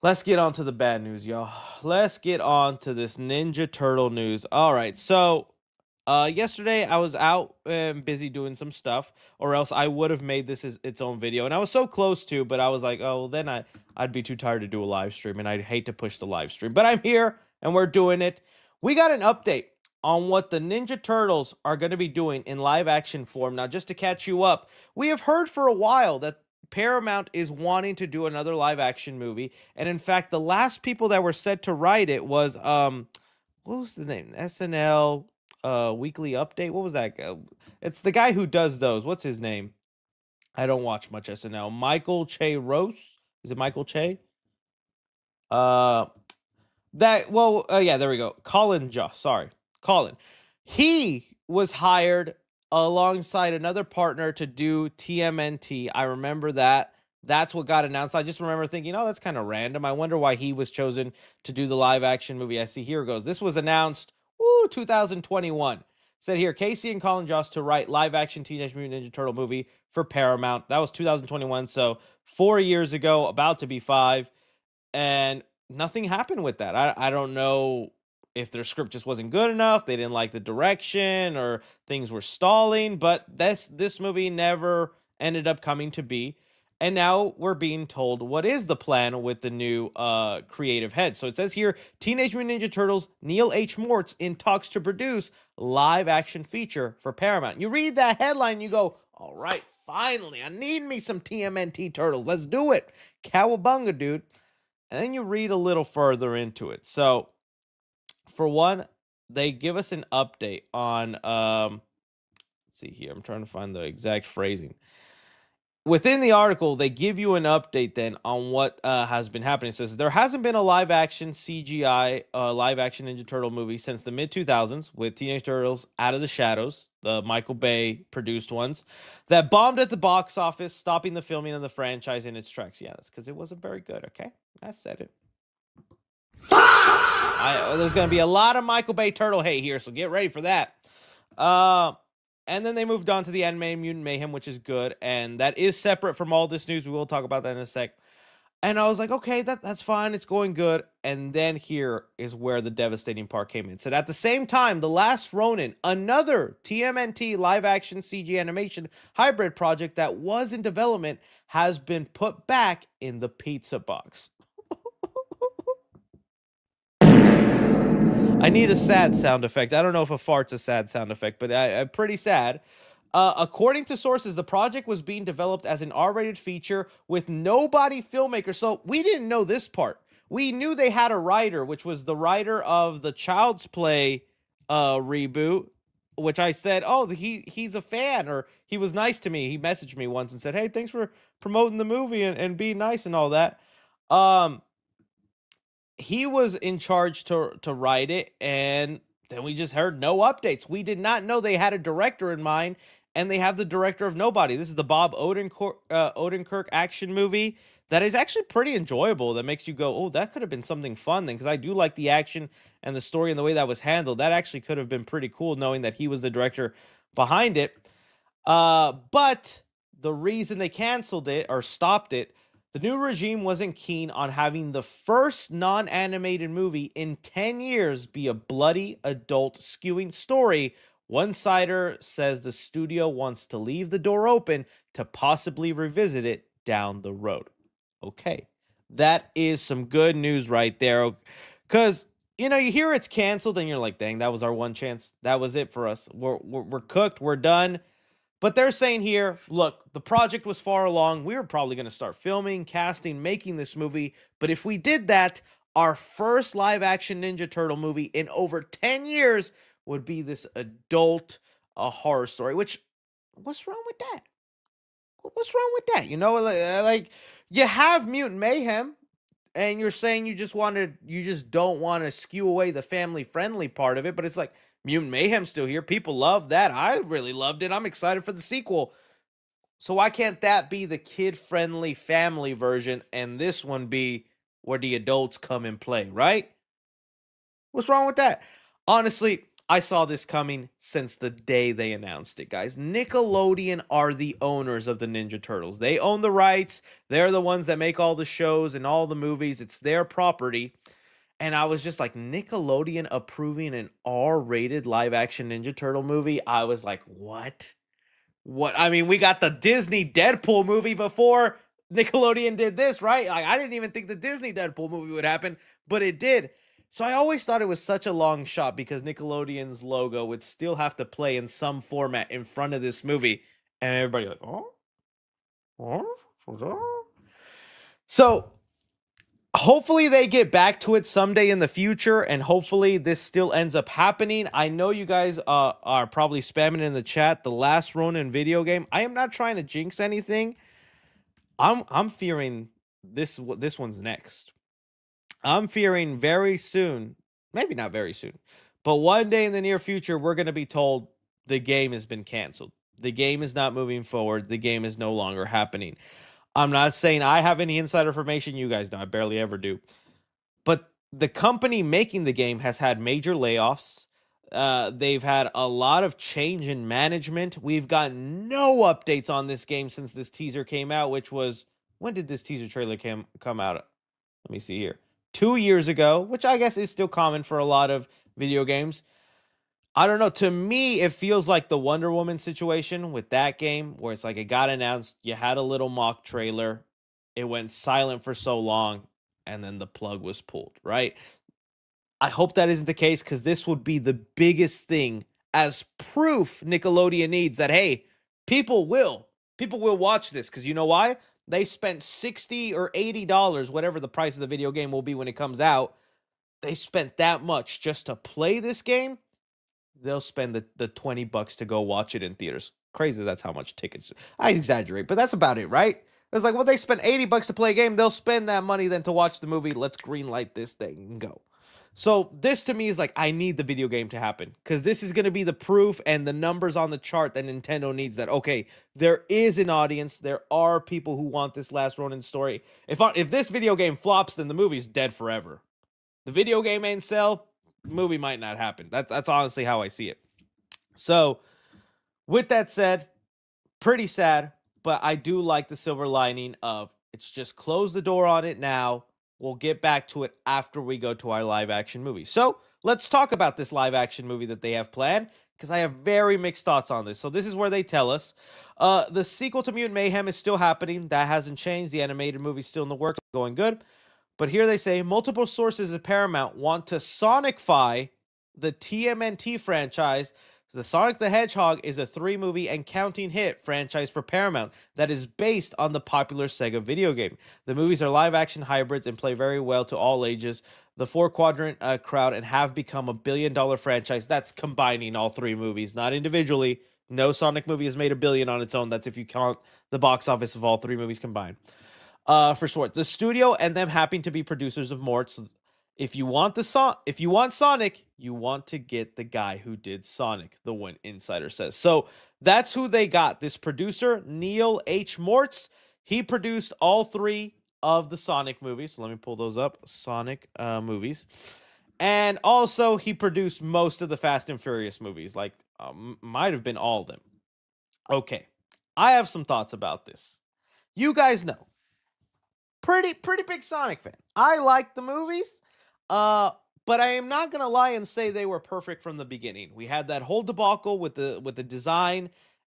Let's get on to the bad news, y'all. Let's get on to this Ninja Turtle news. All right, so yesterday I was out and busy doing some stuff, or else I would have made this as its own video. And I was so close to, but I was like, oh, well, then I'd be too tired to do a live stream, and I'd hate to push the live stream. But I'm here and we're doing it. We got an update on what the Ninja Turtles are going to be doing in live action form. Now, just to catch you up, we have heard for a while that Paramount is wanting to do another live action movie. And in fact, the last people that were set to write it was what was the name? SNL Weekly Update. What was that? It's the guy who does those. What's his name? I don't watch much SNL. Michael Che Rose. Is it Michael Che? Uh yeah, there we go. Colin Joss, sorry. Colin. He was hired alongside another partner to do TMNT. I remember that. That's what got announced. I just remember thinking, oh, that's kind of random. I wonder why he was chosen to do the live action movie. I see here it goes. This was announced, 2021. Said here, Casey and Colin Jost to write live action Teenage Mutant Ninja Turtle movie for Paramount. That was 2021. So 4 years ago, about to be five. And nothing happened with that. I don't know if their script just wasn't good enough, they didn't like the direction, or things were stalling, but this movie never ended up coming to be. And now we're being told what is the plan with the new creative head. So it says here, Teenage Mutant Ninja Turtles, Neil H. Mortz in talks to produce live action feature for Paramount. You read that headline, you go, all right, finally, I need me some TMNT Turtles. Let's do it. Cowabunga, dude. And then you read a little further into it. So, for one, they give us an update on let's see here. I'm trying to find the exact phrasing. Within the article, they give you an update then on what has been happening. So it says there hasn't been a live action CGI live action Ninja Turtle movie since the mid 2000s with Teenage Turtles Out of the Shadows, the Michael Bay produced ones that bombed at the box office, stopping the filming of the franchise in its tracks. Yeah, that's because it wasn't very good. Okay, I said it. There's going to be a lot of Michael Bay turtle hate here, so get ready for that. And then they moved on to the Animated Mutant Mayhem, which is good, and that is separate from all this news. We will talk about that in a sec. And I was like, okay, that's fine. It's going good. And then here is where the devastating part came in. It said, at the same time, The Last Ronin, another TMNT live-action CG animation hybrid project that was in development, has been put back in the pizza box. I need a sad sound effect. I don't know if a fart's a sad sound effect, but I'm pretty sad. According to sources, the project was being developed as an R-rated feature with nobody filmmaker. So we didn't know this part. We knew they had a writer, which was the writer of the Child's Play reboot, which I said, oh, he's a fan, or he was nice to me. He messaged me once and said, hey, thanks for promoting the movie and being nice and all that. He was in charge to write it, and then we just heard no updates. We did not know they had a director in mind, and they have the director of Nobody. This is the Bob Odenkirk action movie that is actually pretty enjoyable. That makes you go, oh, that could have been something fun then, because I do like the action and the story and the way that was handled. That actually could have been pretty cool, knowing that he was the director behind it. But the reason they canceled it or stopped it, the new regime wasn't keen on having the first non-animated movie in 10 years be a bloody, adult, skewing story. One sider says the studio wants to leave the door open to possibly revisit it down the road. Okay, that is some good news right there. Because, you hear it's canceled and you're like, dang, that was our one chance. That was it for us. We're cooked. We're done. But they're saying here, look, the project was far along. We were probably going to start filming, casting, making this movie. But if we did that, our first live-action Ninja Turtle movie in over 10 years would be this adult horror story. Which, what's wrong with that? What's wrong with that? Like you have Mutant Mayhem, and you're saying you just don't want to skew away the family-friendly part of it. But it's like, Mutant Mayhem's still here. People love that. I really loved it. I'm excited for the sequel. So why can't that be the kid-friendly family version and this one be where the adults come and play, right? What's wrong with that? Honestly, I saw this coming since the day they announced it, guys. Nickelodeon are the owners of the Ninja Turtles. They own the rights. They're the ones that make all the shows and all the movies. It's their property. And I was just like, Nickelodeon approving an R-rated live action Ninja Turtle movie. I was like, what? What? I mean, we got the Disney Deadpool movie before Nickelodeon did this, right? Like, I didn't even think the Disney Deadpool movie would happen, but it did. So I always thought it was such a long shot because Nickelodeon's logo would still have to play in some format in front of this movie. And everybody like, oh, oh. So hopefully they get back to it someday in the future, and hopefully this still ends up happening. I know you guys are probably spamming in the chat the last Ronin video game. I am not trying to jinx anything. I'm fearing this one's next. I'm fearing very soon, maybe not very soon, but one day in the near future, we're going to be told the game has been canceled. The game is not moving forward. The game is no longer happening. I'm not saying I have any insider information. You guys know I barely ever do. But the company making the game has had major layoffs. They've had a lot of change in management. We've got no updates on this game since this teaser came out, which was, when did this teaser trailer come out? Let me see here. 2 years ago, which I guess is still common for a lot of video games. I don't know. To me, it feels like the Wonder Woman situation with that game, where it's like it got announced, you had a little mock trailer, it went silent for so long, and then the plug was pulled, right? I hope that isn't the case because this would be the biggest thing as proof Nickelodeon needs that, hey, people will watch this because you know why? They spent $60 or $80, whatever the price of the video game will be when it comes out. They spent that much just to play this game. They'll spend the $20 to go watch it in theaters. Crazy, that's how much tickets. I exaggerate, but that's about it, right? It's like, well, they spent $80 to play a game. They'll spend that money then to watch the movie. Let's green light this thing and go. So this to me is like, I need the video game to happen because this is going to be the proof and the numbers on the chart that Nintendo needs that, okay, there is an audience. There are people who want this Last Ronin story. If this video game flops, then the movie's dead forever. The video game ain't sell, movie might not happen. That's honestly how I see it. So with that said, pretty sad, but I do like the silver lining of it's just close the door on it now. We'll get back to it after we go to our live action movie. So let's talk about this live action movie that they have planned because I have very mixed thoughts on this. So this is where they tell us the sequel to Mutant Mayhem is still happening. That hasn't changed. The animated movie's still in the works, going good. But here they say multiple sources at Paramount want to Sonicify the TMNT franchise. The Sonic the Hedgehog is a 3-movie and counting hit franchise for Paramount that is based on the popular Sega video game. The movies are live-action hybrids and play very well to all ages. The 4-quadrant crowd and have become a billion-dollar franchise. That's combining all 3 movies, not individually. No Sonic movie has made $1 billion on its own. That's if you count the box office of all 3 movies combined. For short, the studio and them happen to be producers of Morts. If you want Sonic, you want to get the guy who did Sonic, the one insider says. So that's who they got. This producer, Neil H. Mortz, he produced all 3 of the Sonic movies. So let me pull those up. Sonic movies. And also he produced most of the Fast and Furious movies. Like, might have been all of them. Okay. I have some thoughts about this. You guys know. Pretty big Sonic fan. I like the movies. But I am not gonna lie and say they were perfect from the beginning. We had that whole debacle with the design,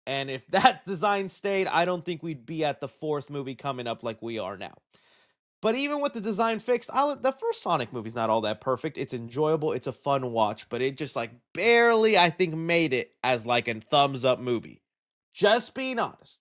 and if that design stayed, I don't think we'd be at the 4th movie coming up like we are now. But even with the design fixed, the first Sonic movie's not all that perfect. It's enjoyable, it's a fun watch, but it just like barely, I think, made it as like a thumbs up movie. Just being honest.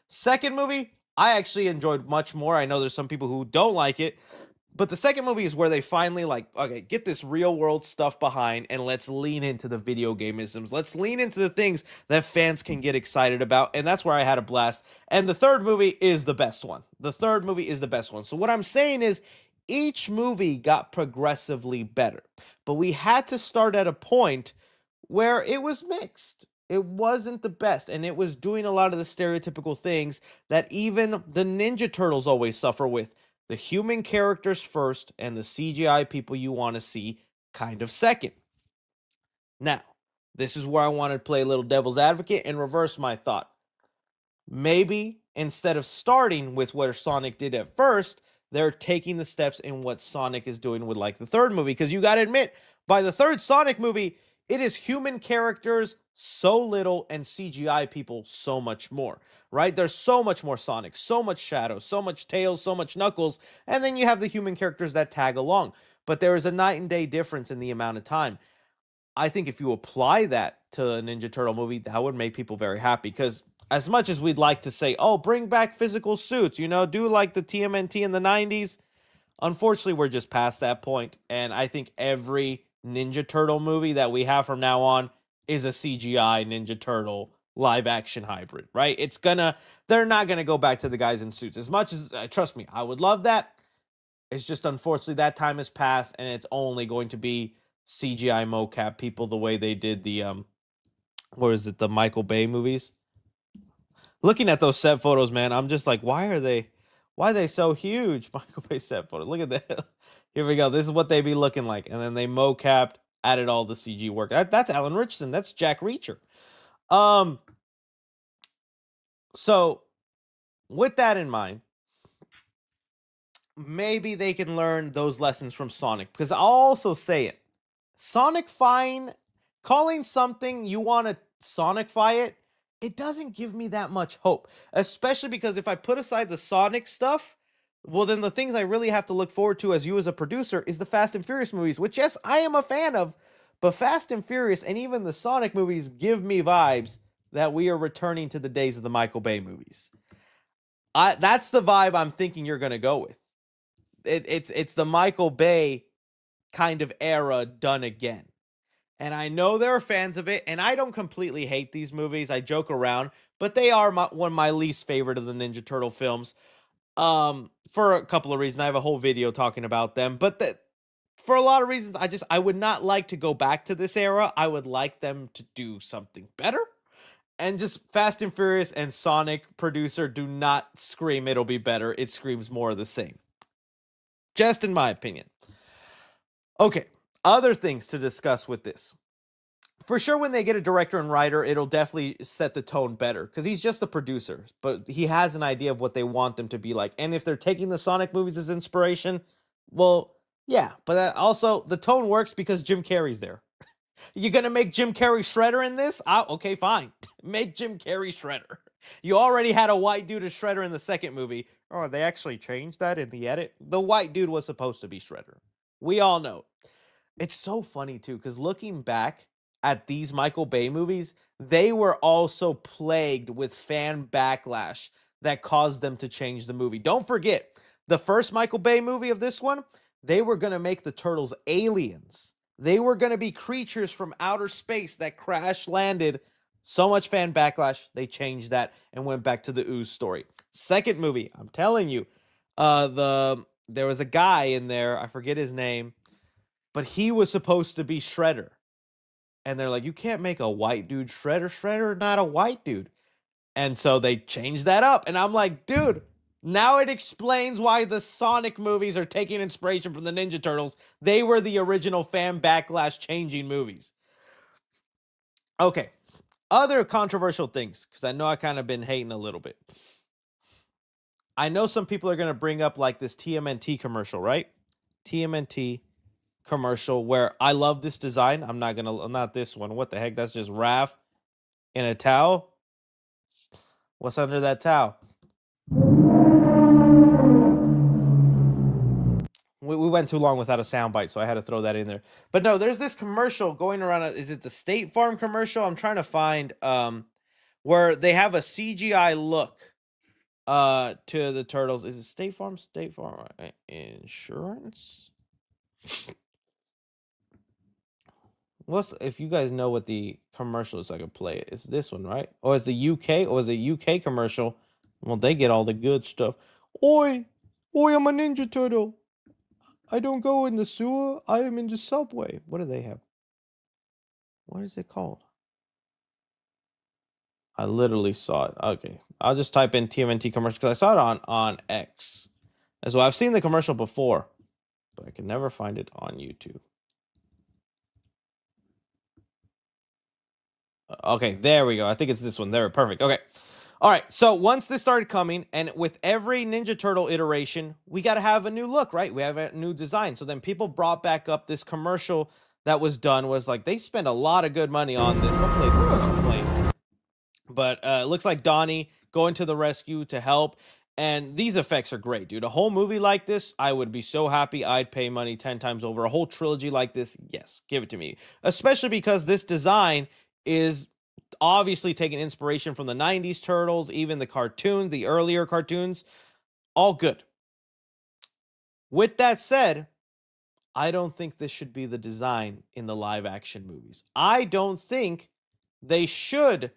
Second movie, I actually enjoyed much more. I know there's some people who don't like it. But the second movie is where they finally like, okay, get this real world stuff behind and let's lean into the video gameisms. Let's lean into the things that fans can get excited about. And that's where I had a blast. And the third movie is the best one. So what I'm saying is each movie got progressively better. But we had to start at a point where it was mixed. It wasn't the best, and it was doing a lot of the stereotypical things that even the Ninja Turtles always suffer with. The human characters first and the CGI people you want to see kind of second. Now, this is where I want to play a little devil's advocate and reverse my thought. Maybe instead of starting with what Sonic did at first, they're taking the steps in what Sonic is doing with like the third movie. Because you got to admit, by the third Sonic movie, it is human characters so little and CGI people so much more, right? There's so much more Sonic, so much Shadow, so much Tails, so much Knuckles. And then you have the human characters that tag along. But there is a night and day difference in the amount of time. I think if you apply that to a Ninja Turtle movie, that would make people very happy. Because as much as we'd like to say, oh, bring back physical suits, you know, do like the TMNT in the 90s, unfortunately, we're just past that point. And I think every Ninja Turtle movie that we have from now on is a CGI Ninja Turtle live action hybrid, right? They're not gonna go back to the guys in suits. As much as, trust me, I would love that. It's just unfortunately that time has passed, and it's only going to be CGI mocap people the way they did the what is it, the Michael Bay movies. Looking at those set photos, man, I'm just like, why are they so huge? Michael Bay set photos. Look at that. Here we go. This is what they be looking like. And then they mocapped, added all the CG work. That's Alan Richardson. That's Jack Reacher. So with that in mind, maybe they can learn those lessons from Sonic. Because I'll also say it. Sonic fine, calling something you want to Sonicify it, it doesn't give me that much hope. Especially because if I put aside the Sonic stuff, well, then the things I really have to look forward to as you as a producer is the Fast and Furious movies, which, yes, I am a fan of, but Fast and Furious and even the Sonic movies give me vibes that we are returning to the days of the Michael Bay movies. That's the vibe I'm thinking you're going to go with. It's the Michael Bay kind of era done again. And I know there are fans of it, and I don't completely hate these movies. I joke around, but they are one of my least favorite of the Ninja Turtle films. For a couple of reasons. I have a whole video talking about them, but for a lot of reasons, I would not like to go back to this era. I would like them to do something better. And just Fast and Furious and Sonic producer do not scream it'll be better. It screams more of the same. Just in my opinion. Okay, other things to discuss with this. For sure, when they get a director and writer, it'll definitely set the tone better because he's just a producer, but he has an idea of what they want them to be like. And if they're taking the Sonic movies as inspiration, well, yeah, but also the tone works because Jim Carrey's there. You're gonna make Jim Carrey Shredder in this? Okay, fine. Make Jim Carrey Shredder. You already had a white dude as Shredder in the second movie. Oh, they actually changed that in the edit? The white dude was supposed to be Shredder. We all know. It's so funny, too, because looking back at these Michael Bay movies, they were also plagued with fan backlash that caused them to change the movie. Don't forget, the first Michael Bay movie of this one, they were going to make the Turtles aliens. They were going to be creatures from outer space that crash landed. So much fan backlash, they changed that and went back to the Ooze story. Second movie, I'm telling you, there was a guy in there, I forget his name, but he was supposed to be Shredder. And they're like, you can't make a white dude Shredder. Shredder, not a white dude. And so they changed that up. And I'm like, dude, now it explains why the Sonic movies are taking inspiration from the Ninja Turtles. They were the original fan backlash changing movies. Okay. Other controversial things, because I know I kind of been hating a little bit. I know some people are going to bring up like this TMNT commercial, right? TMNT commercial where I love this design. Not this one. What the heck? That's just Raph in a towel. What's under that towel? We went too long without a soundbite, so I had to throw that in there. But no, there's this commercial going around. Is it the State Farm commercial? I'm trying to find where they have a CGI look to the turtles. Is it State Farm? State Farm Insurance? If you guys know what the commercial is, I can play it. It's this one, right? Or is the UK? Or is the UK commercial? Well, they get all the good stuff. Oi, I'm a Ninja Turtle. I don't go in the sewer. I am in the subway. What do they have? What is it called? I literally saw it. Okay, I'll just type in TMNT commercial because I saw it on X as well. I've seen the commercial before, but I can never find it on YouTube. Okay, there we go. I think it's this one. There, perfect. Okay. All right. So once this started coming, and with every Ninja Turtle iteration, we got to have a new look, right? We have a new design. So then people brought back up this commercial that was done. Was like they spent a lot of good money on this. Hopefully, this doesn't play. But it looks like Donnie going to the rescue to help. And these effects are great, dude. A whole movie like this, I would be so happy. I'd pay money 10 times over. A whole trilogy like this, yes, give it to me. Especially because this design is obviously taking inspiration from the 90s Turtles, even the cartoons, the earlier cartoons. All good. With that said, I don't think this should be the design in the live action movies. I don't think they should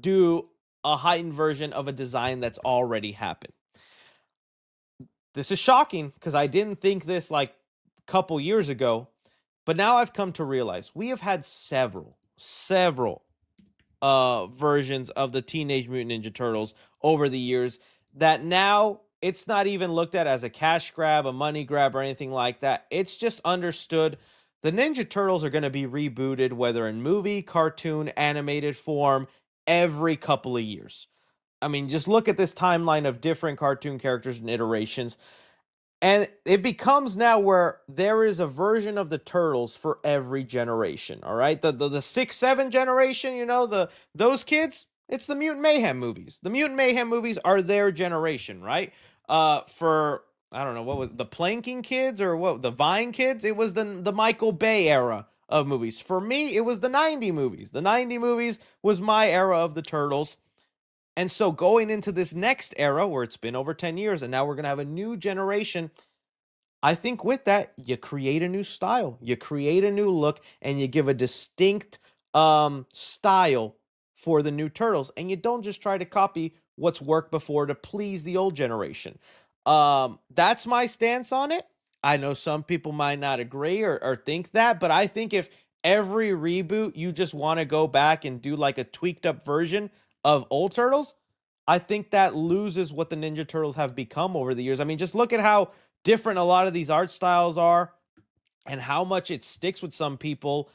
do a heightened version of a design that's already happened. This is shocking because I didn't think this like a couple years ago, but now I've come to realize we have had several versions of the Teenage Mutant Ninja Turtles over the years that now it's not even looked at as a cash grab, a money grab, or anything like that. It's just understood the Ninja Turtles are going to be rebooted, whether in movie, cartoon, animated form, every couple of years. I mean, just look at this timeline of different cartoon characters and iterations. And it becomes now where there is a version of the Turtles for every generation. All right. The 6, 7 generation, those kids, it's the Mutant Mayhem movies. The Mutant Mayhem movies are their generation, right? For I don't know, what was the Planking kids or what the Vine kids? It was the Michael Bay era of movies. For me, it was the 90 movies. The 90 movies was my era of the Turtles. And so going into this next era where it's been over 10 years and now we're going to have a new generation, I think with that, you create a new style, you create a new look, and you give a distinct style for the new Turtles. And you don't just try to copy what's worked before to please the old generation. That's my stance on it. I know some people might not agree or think that, but I think if every reboot you just want to go back and do like a tweaked up version of old Turtles, I think that loses what the Ninja Turtles have become over the years. I mean, just look at how different a lot of these art styles are and how much it sticks with some people.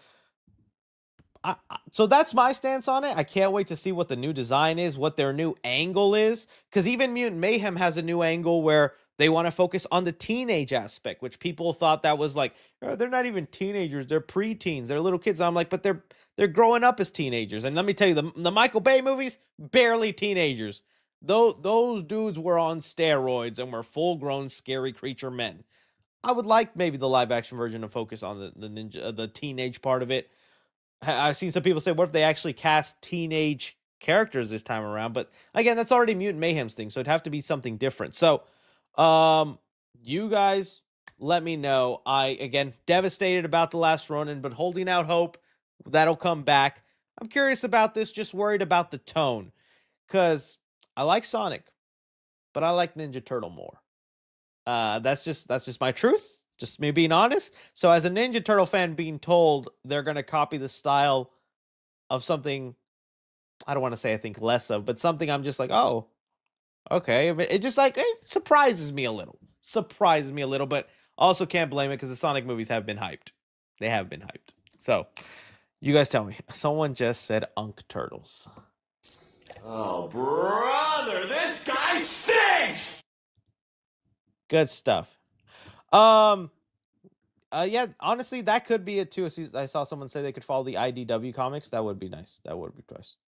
So that's my stance on it. I can't wait to see what the new design is, what their new angle is, because even Mutant Mayhem has a new angle where they want to focus on the teenage aspect, which people thought that was like, "Oh, they're not even teenagers, they're preteens, they're little kids." And I'm like, but they're growing up as teenagers. And let me tell you, the Michael Bay movies, barely teenagers. Those dudes were on steroids and were full-grown scary creature men. I would like maybe the live action version to focus on the ninja, the teenage part of it. I've seen some people say, what if they actually cast teenage characters this time around? But again, that's already Mutant Mayhem's thing, so it'd have to be something different. So, you guys let me know. Again, devastated about The Last Ronin, but holding out hope that'll come back. I'm curious about this, just worried about the tone. Because I like Sonic, but I like Ninja Turtle more. That's just my truth. Just me being honest. So as a Ninja Turtle fan being told they're gonna copy the style of something I don't want to say I think less of, but something I'm just like, oh, okay. But it just like it surprises me a little. Surprises me a little, but also can't blame it because the Sonic movies have been hyped. They have been hyped. So you guys tell me. Someone just said Unk Turtles. Oh, brother, this guy stinks! Good stuff. Yeah, honestly, that could be it too. I saw someone say they could follow the IDW comics. That would be nice. That would be nice.